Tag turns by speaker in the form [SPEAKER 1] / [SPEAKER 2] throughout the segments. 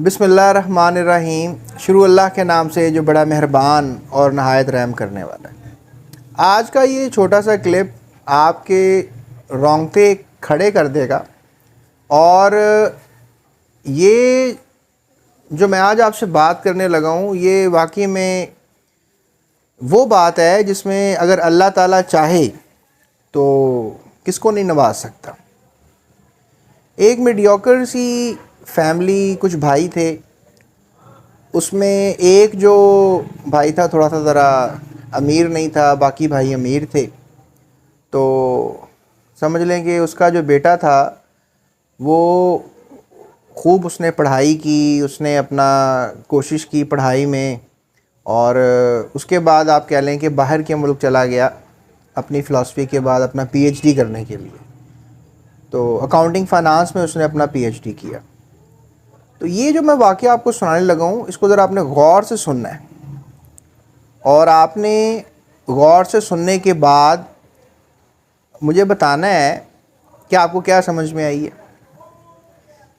[SPEAKER 1] بسم اللہ الرحمن الرحیم۔ شروع اللہ کے نام سے جو بڑا مہربان اور نہایت رحم کرنے والا ہے۔ آج کا یہ چھوٹا سا کلپ آپ کے رونگٹے کھڑے کر دے گا، اور یہ جو میں آج آپ سے بات کرنے لگا ہوں یہ واقعی میں وہ بات ہے جس میں اگر اللہ تعالیٰ چاہے تو کس کو نہیں نواز سکتا۔ ایک میڈیوکر سی فیملی، کچھ بھائی تھے، اس میں ایک جو بھائی تھا تھوڑا سا ذرا امیر نہیں تھا، باقی بھائی امیر تھے۔ تو سمجھ لیں کہ اس کا جو بیٹا تھا وہ خوب اس نے پڑھائی کی، اس نے اپنا کوشش کی پڑھائی میں، اور اس کے بعد آپ کہہ لیں کہ باہر کے ملک چلا گیا اپنی فلاسفی کے بعد اپنا پی ایچ ڈی کرنے کے لیے۔ تو اکاؤنٹنگ فائنانس میں اس نے اپنا پی ایچ ڈی کیا۔ تو یہ جو میں واقعہ آپ کو سنانے لگا ہوں اس کو ذرا آپ نے غور سے سننا ہے، اور آپ نے غور سے سننے کے بعد مجھے بتانا ہے کہ آپ کو کیا سمجھ میں آئی ہے۔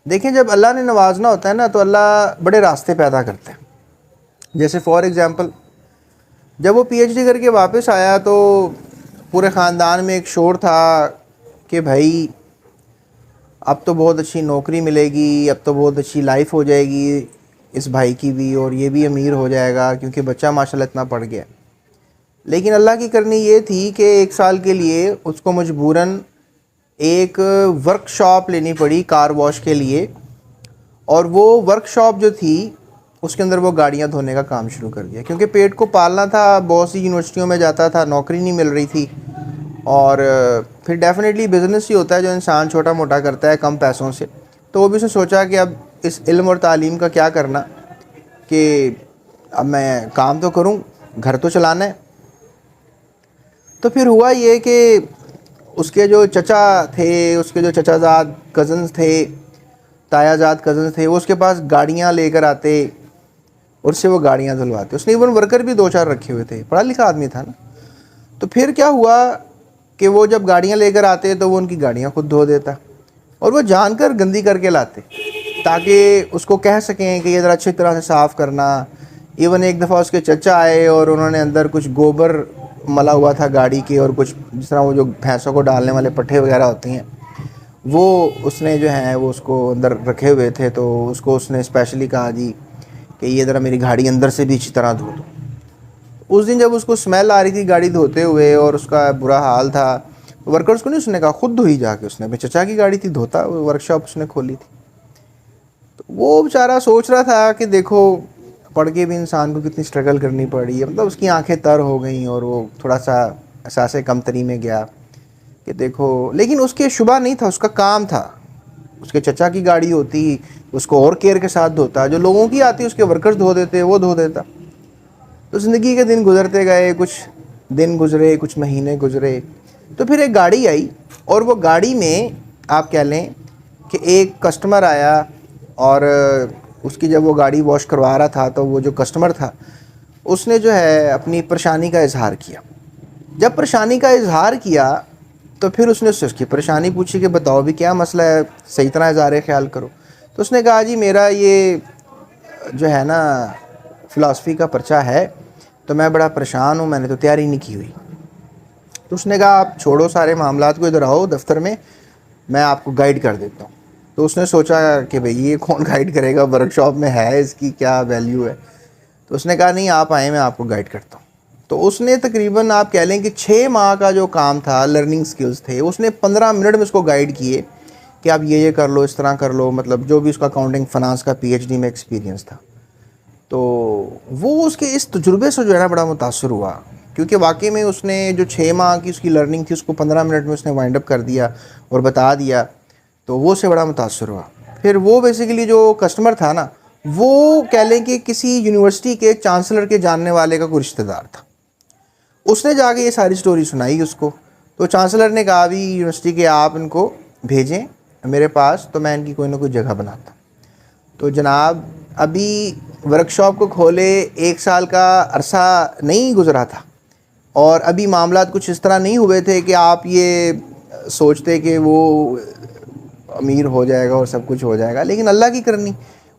[SPEAKER 1] دیکھیں، جب اللہ نے نوازنا ہوتا ہے نا تو اللہ بڑے راستے پیدا کرتے ہیں۔ جیسے فار ایگزامپل جب وہ پی ایچ ڈی کر کے واپس آیا تو پورے خاندان میں ایک شور تھا کہ بھائی اب تو بہت اچھی نوکری ملے گی، اب تو بہت اچھی لائف ہو جائے گی اس بھائی کی بھی، اور یہ بھی امیر ہو جائے گا کیونکہ بچہ ماشاءاللہ اتنا پڑھ گیا۔ لیکن اللہ کی کرنی یہ تھی کہ ایک سال کے لیے اس کو مجبوراً ایک ورک شاپ لینی پڑی کار واش کے لیے، اور وہ ورک شاپ جو تھی اس کے اندر وہ گاڑیاں دھونے کا کام شروع کر دیا، کیونکہ پیٹ کو پالنا تھا۔ بہت سی یونیورسٹیوں میں جاتا تھا، نوکری نہیں مل رہی تھی، اور پھر ڈیفینیٹلی بزنس ہی ہوتا ہے جو انسان چھوٹا موٹا کرتا ہے کم پیسوں سے۔ تو وہ بھی اس نے سوچا کہ اب اس علم اور تعلیم کا کیا کرنا، کہ اب میں کام تو کروں، گھر تو چلانا ہے۔ تو پھر ہوا یہ کہ اس کے جو چچا تھے، اس کے جو چچا زاد کزنز تھے، تایا زاد کزنز تھے، وہ اس کے پاس گاڑیاں لے کر آتے اور اس سے وہ گاڑیاں دھلواتے۔ اس نے ایون ورکر بھی 2-4 رکھے ہوئے تھے، پڑھا لکھا آدمی تھا نا۔ تو پھر کیا ہوا کہ وہ جب گاڑیاں لے کر آتے تو وہ ان کی گاڑیاں خود دھو دیتا، اور وہ جان کر گندی کر کے لاتے تاکہ اس کو کہہ سکیں کہ یہ ذرا اچھی طرح سے صاف کرنا۔ ایون ایک دفعہ اس کے چچا آئے اور انہوں نے اندر کچھ گوبر ملا ہوا تھا گاڑی کے، اور کچھ جس طرح وہ جو بھینسوں کو ڈالنے والے پٹھے وغیرہ ہوتے ہیں وہ اس نے جو ہیں وہ اس کو اندر رکھے ہوئے تھے۔ تو اس کو اس نے اسپیشلی کہا جی کہ یہ ذرا میری گاڑی اندر سے بھی اچھی طرح دھو دو۔ اس دن جب اس کو اسمیل آ رہی تھی گاڑی دھوتے ہوئے اور اس کا برا حال تھا، ورکرز کو نہیں اس نے کہا، خود دھوئی جا کے۔ اس نے اپنے چچا کی گاڑی تھی، دھوتا، ورک شاپ اس نے کھولی تھی۔ تو وہ بیچارہ سوچ رہا تھا کہ دیکھو پڑھ کے بھی انسان کو کتنی سٹرگل کرنی پڑی ہے، مطلب اس کی آنکھیں تر ہو گئیں، اور وہ تھوڑا سا احساس کمتری میں گیا کہ دیکھو۔ لیکن اس کے شبہ نہیں تھا، اس کا کام تھا۔ اس کے چچا کی گاڑی ہوتی اس کو اور کیئر کے ساتھ دھوتا، جو لوگوں کی آتی اس کے ورکرز دھو دیتے، وہ دھو دیتا۔ تو زندگی کے دن گزرتے گئے، کچھ دن گزرے، کچھ مہینے گزرے، تو پھر ایک گاڑی آئی، اور وہ گاڑی میں آپ کہہ لیں کہ ایک کسٹمر آیا، اور اس کی جب وہ گاڑی واش کروا رہا تھا تو وہ جو کسٹمر تھا اس نے جو ہے اپنی پریشانی کا اظہار کیا۔ جب پریشانی کا اظہار کیا تو پھر اس نے اس کی پریشانی پوچھی کہ بتاؤ بھی کیا مسئلہ ہے، صحیح طرح اظہار خیال کرو۔ تو اس نے کہا جی میرا یہ جو ہے نا فلاسفی کا پرچہ ہے، تو میں بڑا پریشان ہوں، میں نے تو تیاری نہیں کی ہوئی۔ تو اس نے کہا آپ چھوڑو سارے معاملات کو، ادھر آؤ دفتر میں آپ کو گائیڈ کر دیتا ہوں۔ تو اس نے سوچا کہ بھئی یہ کون گائیڈ کرے گا، ورک شاپ میں ہے، اس کی کیا ویلیو ہے۔ تو اس نے کہا نہیں آپ آئیں، میں آپ کو گائیڈ کرتا ہوں۔ تو اس نے تقریباً آپ کہہ لیں کہ 6 ماہ کا جو کام تھا، لرننگ سکلز تھے، اس نے 15 منٹ میں اس کو گائیڈ کیے کہ آپ یہ کر لو، اس طرح کر لو، مطلب جو بھی اس کا اکاؤنٹنگ فنانس کا پی ایچ ڈی میں ایکسپیرینس تھا۔ تو وہ اس کے اس تجربے سے جو ہے نا بڑا متاثر ہوا، کیونکہ واقعی میں اس نے جو 6 ماہ کی اس کی لرننگ تھی اس کو 15 منٹ میں اس نے وائنڈ اپ کر دیا اور بتا دیا۔ تو وہ سے بڑا متاثر ہوا۔ پھر وہ بیسیکلی جو کسٹمر تھا نا، وہ کہہ لیں کہ کسی یونیورسٹی کے چانسلر کے جاننے والے کا کوئی رشتہ دار تھا۔ اس نے جا کے یہ ساری سٹوری سنائی اس کو۔ تو چانسلر نے کہا بھی یونیورسٹی کے آپ ان کو بھیجیں میرے پاس، تو میں ان کی کوئی نہ کوئی جگہ بناتا۔ تو جناب ابھی ورک شاپ کو کھولے 1 سال کا عرصہ نہیں گزرا تھا، اور ابھی معاملات کچھ اس طرح نہیں ہوئے تھے کہ آپ یہ سوچتے کہ وہ امیر ہو جائے گا اور سب کچھ ہو جائے گا۔ لیکن اللہ کی کرنی،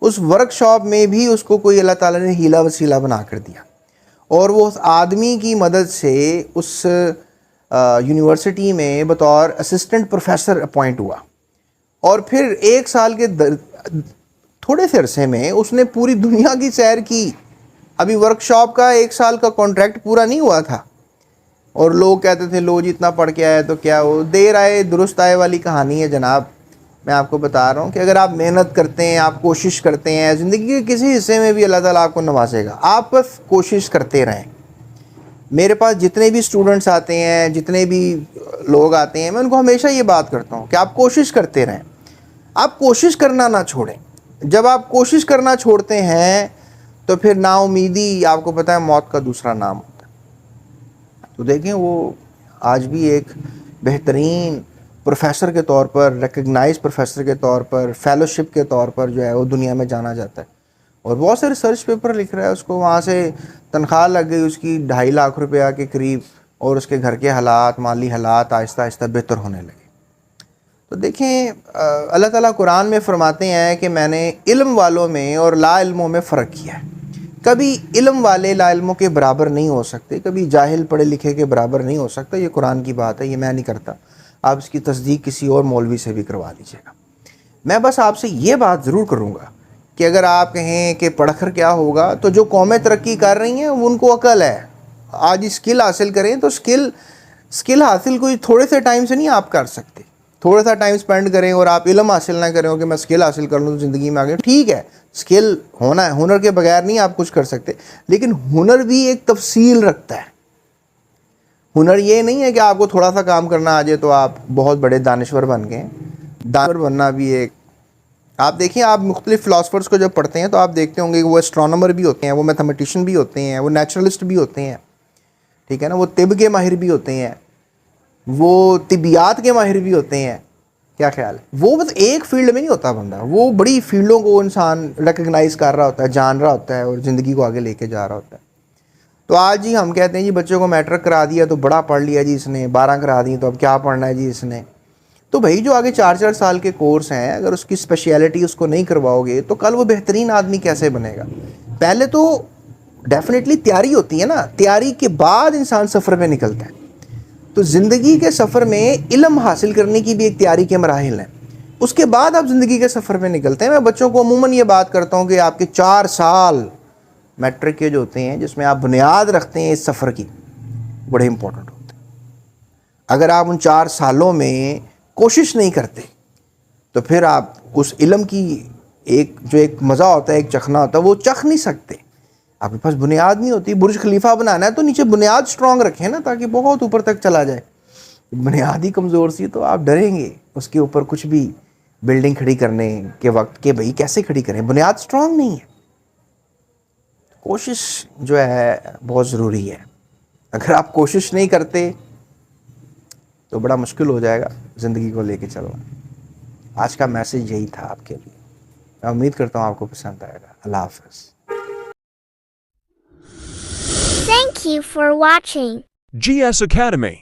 [SPEAKER 1] اس ورک شاپ میں بھی اس کو کوئی اللہ تعالیٰ نے ہیلا وسیلہ بنا کر دیا اور وہ اس آدمی کی مدد سے اس یونیورسٹی میں بطور اسسٹنٹ پروفیسر اپوائنٹ ہوا، اور پھر 1 سال کے تھوڑے سے عرصے میں اس نے پوری دنیا کی سیر کی. ابھی ورک شاپ کا 1 سال کا کانٹریکٹ پورا نہیں ہوا تھا، اور لوگ کہتے تھے لو جی اتنا پڑھ کے آئے تو کیا وہ دیر آئے درست آئے والی کہانی ہے جناب. میں آپ کو بتا رہا ہوں کہ اگر آپ محنت کرتے ہیں، آپ کوشش کرتے ہیں، زندگی کے کسی حصے میں بھی اللہ تعالیٰ آپ کو نوازے گا. آپ بس کوشش کرتے رہیں. میرے پاس جتنے بھی اسٹوڈنٹس آتے ہیں، جتنے بھی لوگ آتے ہیں، میں ان کو ہمیشہ یہ بات کرتا ہوں کہ آپ کوشش کرتے رہیں، آپ کوشش کرنا نہ چھوڑیں. جب آپ کوشش کرنا چھوڑتے ہیں تو پھر نا امیدی آپ کو پتہ ہے موت کا دوسرا نام ہوتا ہے. تو دیکھیں وہ آج بھی ایک بہترین پروفیسر کے طور پر، ریکگنائز پروفیسر کے طور پر، فیلوشپ کے طور پر جو ہے وہ دنیا میں جانا جاتا ہے، اور بہت سے ریسرچ پیپر لکھ رہا ہے. اس کو وہاں سے تنخواہ لگ گئی اس کی 2.5 لاکھ روپیہ کے قریب، اور اس کے گھر کے حالات، مالی حالات آہستہ آہستہ بہتر ہونے لگے. تو دیکھیں اللہ تعالیٰ قرآن میں فرماتے ہیں کہ میں نے علم والوں میں اور لا علموں میں فرق کیا ہے. کبھی علم والے لا علموں کے برابر نہیں ہو سکتے، کبھی جاہل پڑھے لکھے کے برابر نہیں ہو سکتا. یہ قرآن کی بات ہے، یہ میں نہیں کرتا. آپ اس کی تصدیق کسی اور مولوی سے بھی کروا لیجیے گا. میں بس آپ سے یہ بات ضرور کروں گا کہ اگر آپ کہیں کہ پڑھ کر کیا ہوگا، تو جو قومیں ترقی کر رہی ہیں ان کو عقل ہے. آج اسکل حاصل کریں تو اسکل حاصل کوئی تھوڑے سے ٹائم سے نہیں آپ کر سکتے. تھوڑا سا ٹائم سپینڈ کریں اور آپ علم حاصل نہ کریں کہ میں اسکل حاصل کر لوں تو زندگی میں آگے. ٹھیک ہے، اسکل ہونا ہے، ہنر کے بغیر نہیں آپ کچھ کر سکتے، لیکن ہنر بھی ایک تفصیل رکھتا ہے. ہنر یہ نہیں ہے کہ آپ کو تھوڑا سا کام کرنا آ جائے تو آپ بہت بڑے دانشور بن گئے. دانشور بننا بھی ایک، آپ دیکھیں آپ مختلف فلاسفرز کو جب پڑھتے ہیں تو آپ دیکھتے ہوں گے کہ وہ اسٹرانومر بھی ہوتے ہیں، وہ میتھمیٹیشین بھی ہوتے ہیں، وہ نیچرلسٹ بھی ہوتے ہیں، ٹھیک ہے نا، وہ طب کے ماہر بھی ہوتے ہیں، وہ طبیات کے ماہر بھی ہوتے ہیں. کیا خیال ہے؟ وہ بس ایک فیلڈ میں نہیں ہوتا بندہ، وہ بڑی فیلڈوں کو انسان ریکگنائز کر رہا ہوتا ہے، جان رہا ہوتا ہے اور زندگی کو آگے لے کے جا رہا ہوتا ہے. تو آج ہی ہم کہتے ہیں جی بچوں کو میٹرک کرا دیا تو بڑا پڑھ لیا جی اس نے، 12 کرا دی تو اب کیا پڑھنا ہے جی اس نے. تو بھائی جو آگے 4 سال کے کورس ہیں، اگر اس کی اسپیشیلٹی اس کو نہیں کرواؤ گے تو کل وہ بہترین آدمی کیسے بنے گا؟ پہلے تو ڈیفینیٹلی تیاری ہوتی ہے نا، تیاری کے بعد انسان سفر پہ نکلتا ہے. تو زندگی کے سفر میں علم حاصل کرنے کی بھی ایک تیاری کے مراحل ہیں، اس کے بعد آپ زندگی کے سفر پہ نکلتے ہیں. میں بچوں کو عموماً یہ بات کرتا ہوں کہ آپ کے 4 سال میٹرک کے جو ہوتے ہیں جس میں آپ بنیاد رکھتے ہیں اس سفر کی، بڑے امپورٹنٹ ہوتے ہیں. اگر آپ ان 4 سالوں میں کوشش نہیں کرتے تو پھر آپ اس علم کی ایک مزہ ہوتا ہے، ایک چکھنا ہوتا ہے، وہ چکھ نہیں سکتے. آپ کے پاس بنیاد نہیں ہوتی. برج خلیفہ بنانا ہے تو نیچے بنیاد سٹرونگ رکھیں نا، تاکہ بہت اوپر تک چلا جائے. بنیاد ہی کمزور سی تو آپ ڈریں گے اس کے اوپر کچھ بھی بلڈنگ کھڑی کرنے کے وقت کہ بھئی کیسے کھڑی کریں، بنیاد سٹرونگ نہیں ہے. کوشش جو ہے بہت ضروری ہے. اگر آپ کوشش نہیں کرتے تو بڑا مشکل ہو جائے گا زندگی کو لے کے چلنا. آج کا میسج یہی تھا آپ کے لیے. میں امید کرتا ہوں آپ کو پسند آئے گا. اللہ حافظ.
[SPEAKER 2] Thank you for watching
[SPEAKER 3] GS Academy.